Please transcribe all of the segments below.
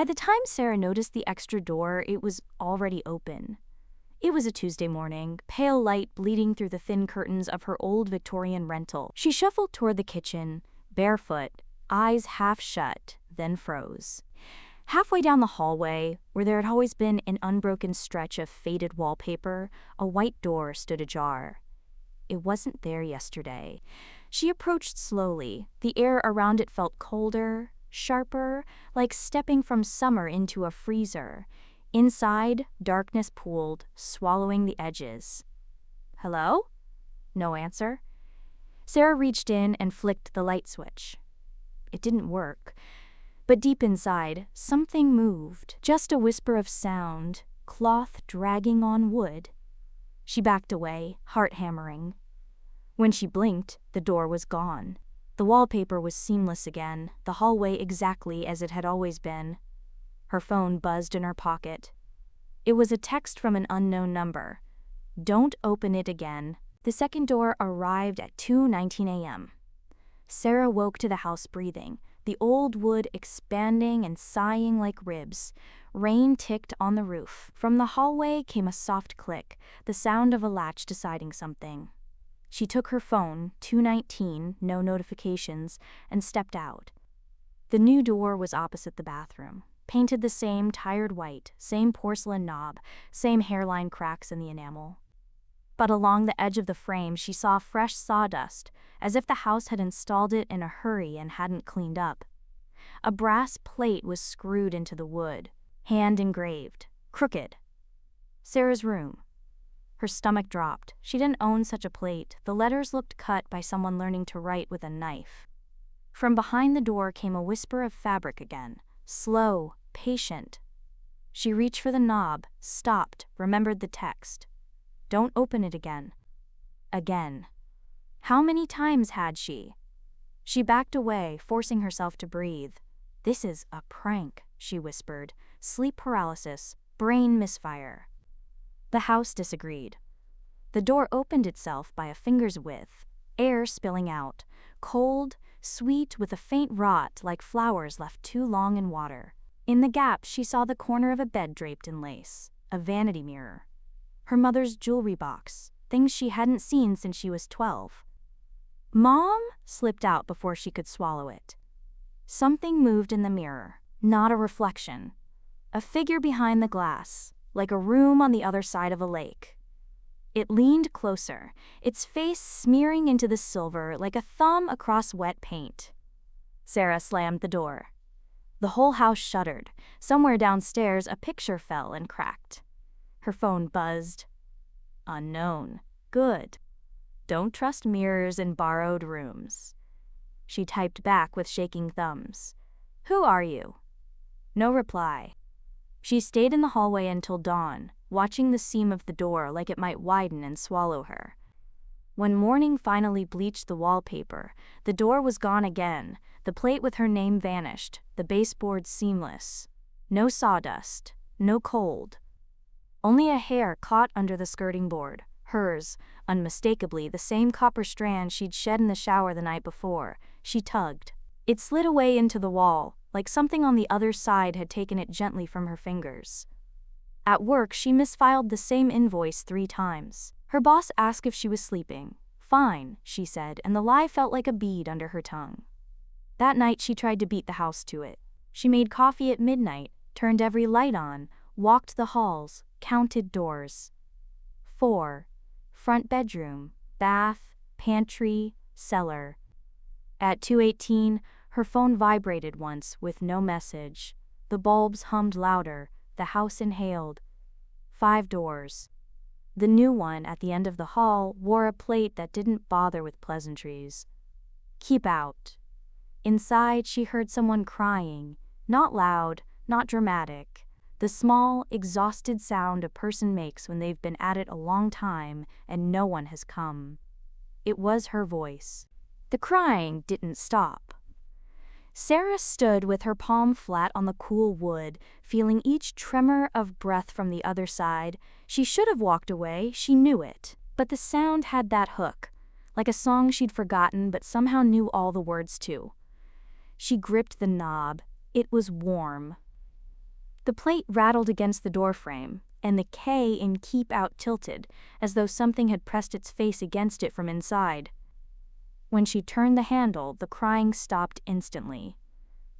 By the time Sarah noticed the extra door, it was already open. It was a Tuesday morning, pale light bleeding through the thin curtains of her old Victorian rental. She shuffled toward the kitchen, barefoot, eyes half shut, then froze. Halfway down the hallway, where there had always been an unbroken stretch of faded wallpaper, a white door stood ajar. It wasn't there yesterday. She approached slowly. The air around it felt colder, sharper, like stepping from summer into a freezer. Inside, darkness pooled, swallowing the edges. "Hello?" No answer. Sarah reached in and flicked the light switch. It didn't work. But deep inside, something moved. Just a whisper of sound, cloth dragging on wood. She backed away, heart hammering. When she blinked, the door was gone. The wallpaper was seamless again, the hallway exactly as it had always been. Her phone buzzed in her pocket. It was a text from an unknown number. "Don't open it again." The second door arrived at 2:19 a.m. Sarah woke to the house breathing, the old wood expanding and sighing like ribs. Rain ticked on the roof. From the hallway came a soft click, the sound of a latch deciding something. She took her phone, 2:19, no notifications, and stepped out. The new door was opposite the bathroom, painted the same tired white, same porcelain knob, same hairline cracks in the enamel. But along the edge of the frame she saw fresh sawdust, as if the house had installed it in a hurry and hadn't cleaned up. A brass plate was screwed into the wood, hand engraved, crooked. Sarah's room. Her stomach dropped. She didn't own such a plate. The letters looked cut by someone learning to write with a knife. From behind the door came a whisper of fabric again, slow, patient. She reached for the knob, stopped, remembered the text. "Don't open it again." Again. How many times had she? She backed away, forcing herself to breathe. "This is a prank," she whispered. "Sleep paralysis, brain misfire." The house disagreed. The door opened itself by a finger's width, air spilling out, cold, sweet with a faint rot like flowers left too long in water. In the gap she saw the corner of a bed draped in lace, a vanity mirror. Her mother's jewelry box, things she hadn't seen since she was 12. "Mom?" slipped out before she could swallow it. Something moved in the mirror, not a reflection. A figure behind the glass, like a room on the other side of a lake. It leaned closer, its face smearing into the silver like a thumb across wet paint. Sarah slammed the door. The whole house shuddered. Somewhere downstairs a picture fell and cracked. Her phone buzzed. Unknown. Good. Don't trust mirrors in borrowed rooms. She typed back with shaking thumbs. "Who are you?" No reply. She stayed in the hallway until dawn, watching the seam of the door like it might widen and swallow her. When morning finally bleached the wallpaper, the door was gone again, the plate with her name vanished, the baseboard seamless. No sawdust, no cold. Only a hair caught under the skirting board, hers, unmistakably the same copper strand she'd shed in the shower the night before. She tugged. It slid away into the wall, like something on the other side had taken it gently from her fingers. At work, she misfiled the same invoice 3 times. Her boss asked if she was sleeping. "Fine," she said, and the lie felt like a bead under her tongue. That night she tried to beat the house to it. She made coffee at midnight, turned every light on, walked the halls, counted doors. 4. Front bedroom, bath, pantry, cellar. At 2:18, her phone vibrated once with no message. The bulbs hummed louder, the house inhaled. 5 doors. The new one at the end of the hall wore a plate that didn't bother with pleasantries. "Keep out." Inside, she heard someone crying, not loud, not dramatic. The small, exhausted sound a person makes when they've been at it a long time and no one has come. It was her voice. The crying didn't stop. Sarah stood with her palm flat on the cool wood, feeling each tremor of breath from the other side. She should have walked away, she knew it. But the sound had that hook, like a song she'd forgotten but somehow knew all the words to. She gripped the knob. It was warm. The plate rattled against the doorframe, and the K in keep out tilted, as though something had pressed its face against it from inside. When she turned the handle, the crying stopped instantly.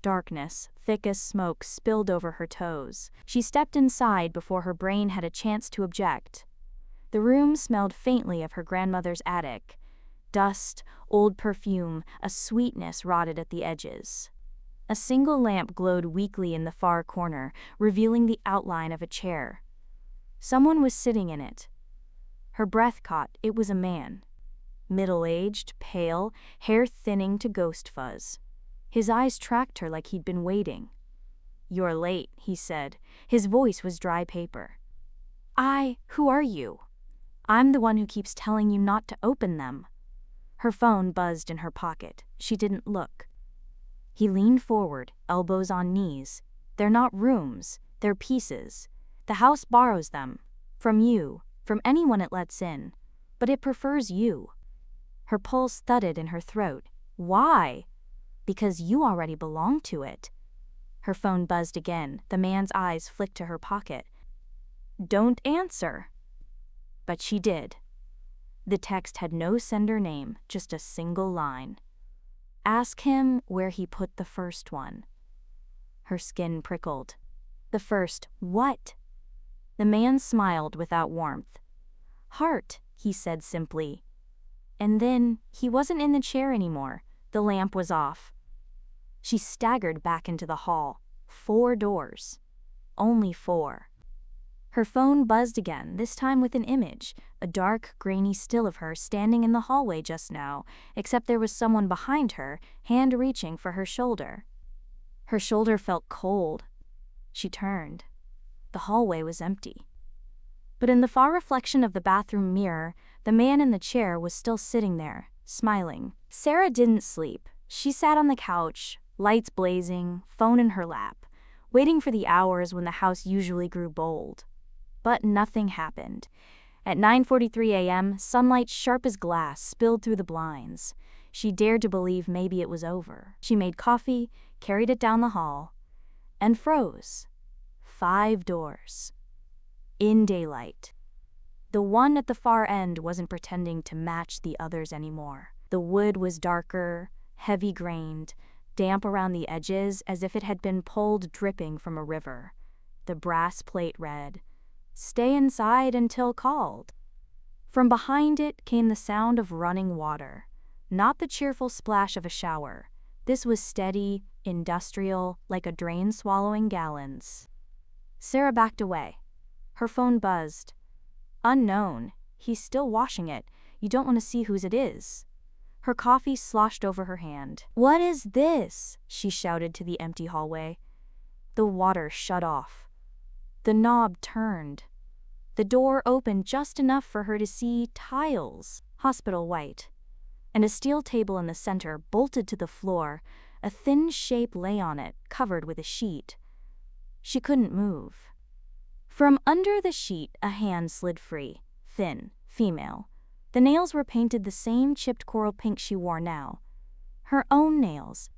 Darkness, thick as smoke, spilled over her toes. She stepped inside before her brain had a chance to object. The room smelled faintly of her grandmother's attic. Dust, old perfume, a sweetness rotted at the edges. A single lamp glowed weakly in the far corner, revealing the outline of a chair. Someone was sitting in it. Her breath caught. It was a man. Middle-aged, pale, hair thinning to ghost fuzz. His eyes tracked her like he'd been waiting. "You're late," he said. His voice was dry paper. Who are you?" "I'm the one who keeps telling you not to open them." Her phone buzzed in her pocket. She didn't look. He leaned forward, elbows on knees. "They're not rooms, they're pieces. The house borrows them. From you, from anyone it lets in. But it prefers you." Her pulse thudded in her throat. "Why?" "Because you already belong to it." Her phone buzzed again. The man's eyes flicked to her pocket. "Don't answer." But she did. The text had no sender name, just a single line. "Ask him where he put the first one." Her skin prickled. "The first what?" The man smiled without warmth. "Heart," he said simply. And then he wasn't in the chair anymore. The lamp was off. She staggered back into the hall. 4 doors. Only 4. Her phone buzzed again, this time with an image, a dark, grainy still of her standing in the hallway just now, except there was someone behind her, hand reaching for her shoulder. Her shoulder felt cold. She turned. The hallway was empty. But in the far reflection of the bathroom mirror, the man in the chair was still sitting there, smiling. Sarah didn't sleep. She sat on the couch, lights blazing, phone in her lap, waiting for the hours when the house usually grew bold. But nothing happened. At 9:43 a.m., sunlight sharp as glass spilled through the blinds. She dared to believe maybe it was over. She made coffee, carried it down the hall, and froze. 5 doors. In daylight. The one at the far end wasn't pretending to match the others anymore. The wood was darker, heavy-grained, damp around the edges as if it had been pulled dripping from a river. The brass plate read, "Stay inside until called." From behind it came the sound of running water, not the cheerful splash of a shower. This was steady, industrial, like a drain swallowing gallons. Sarah backed away. Her phone buzzed. "Unknown. He's still washing it. You don't want to see whose it is." Her coffee sloshed over her hand. "What is this?" she shouted to the empty hallway. The water shut off. The knob turned. The door opened just enough for her to see tiles, hospital white, and a steel table in the center bolted to the floor. A thin shape lay on it, covered with a sheet. She couldn't move. From under the sheet, a hand slid free, thin, female. The nails were painted the same chipped coral pink she wore now. Her own nails.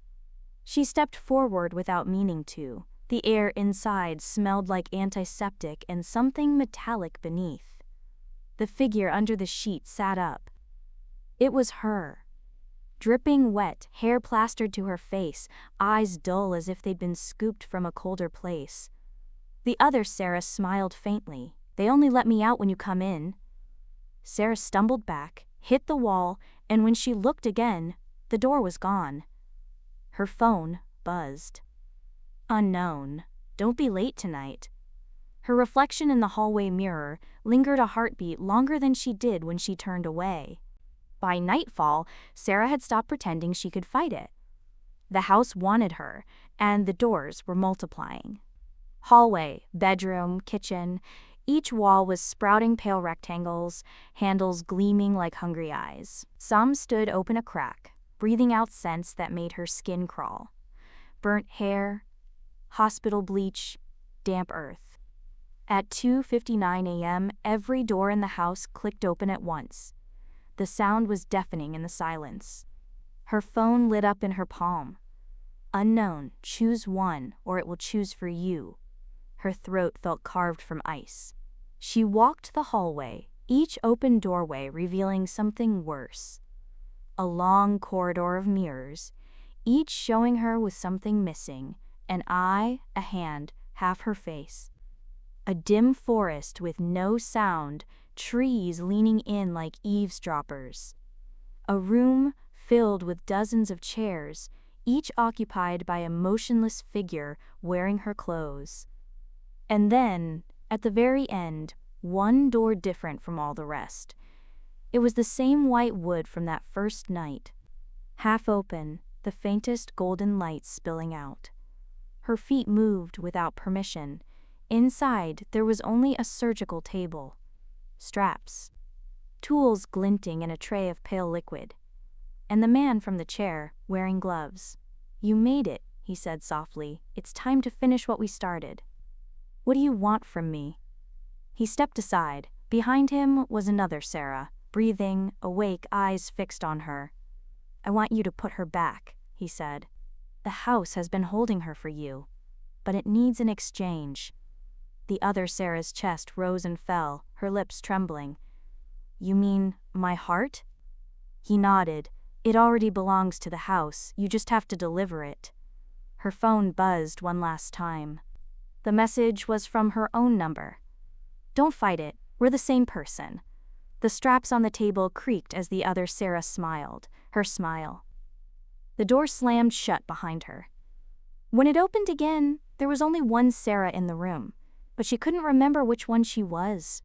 She stepped forward without meaning to. The air inside smelled like antiseptic and something metallic beneath. The figure under the sheet sat up. It was her. Dripping wet, hair plastered to her face, eyes dull as if they'd been scooped from a colder place. The other Sarah smiled faintly. "They only let me out when you come in." Sarah stumbled back, hit the wall, and when she looked again, the door was gone. Her phone buzzed. "Unknown. Don't be late tonight." Her reflection in the hallway mirror lingered a heartbeat longer than she did when she turned away. By nightfall, Sarah had stopped pretending she could fight it. The house wanted her, and the doors were multiplying. Hallway, bedroom, kitchen, each wall was sprouting pale rectangles, handles gleaming like hungry eyes. Some stood open a crack, breathing out scents that made her skin crawl. Burnt hair, hospital bleach, damp earth. At 2:59 a.m., every door in the house clicked open at once. The sound was deafening in the silence. Her phone lit up in her palm. "Unknown, choose one, or it will choose for you." Her throat felt carved from ice. She walked the hallway, each open doorway revealing something worse. A long corridor of mirrors, each showing her with something missing, an eye, a hand, half her face. A dim forest with no sound, trees leaning in like eavesdroppers. A room filled with dozens of chairs, each occupied by a motionless figure wearing her clothes. And then, at the very end, one door different from all the rest. It was the same white wood from that first night. Half open, the faintest golden light spilling out. Her feet moved without permission. Inside, there was only a surgical table. Straps. Tools glinting in a tray of pale liquid. And the man from the chair, wearing gloves. "You made it," he said softly. "It's time to finish what we started." "What do you want from me?" He stepped aside. Behind him was another Sarah, breathing, awake, eyes fixed on her. "I want you to put her back," he said. "The house has been holding her for you, but it needs an exchange." The other Sarah's chest rose and fell, her lips trembling. "You mean my heart?" He nodded. "It already belongs to the house, you just have to deliver it." Her phone buzzed one last time. The message was from her own number. "Don't fight it, we're the same person." The straps on the table creaked as the other Sarah smiled, her smile. The door slammed shut behind her. When it opened again, there was only one Sarah in the room, but she couldn't remember which one she was.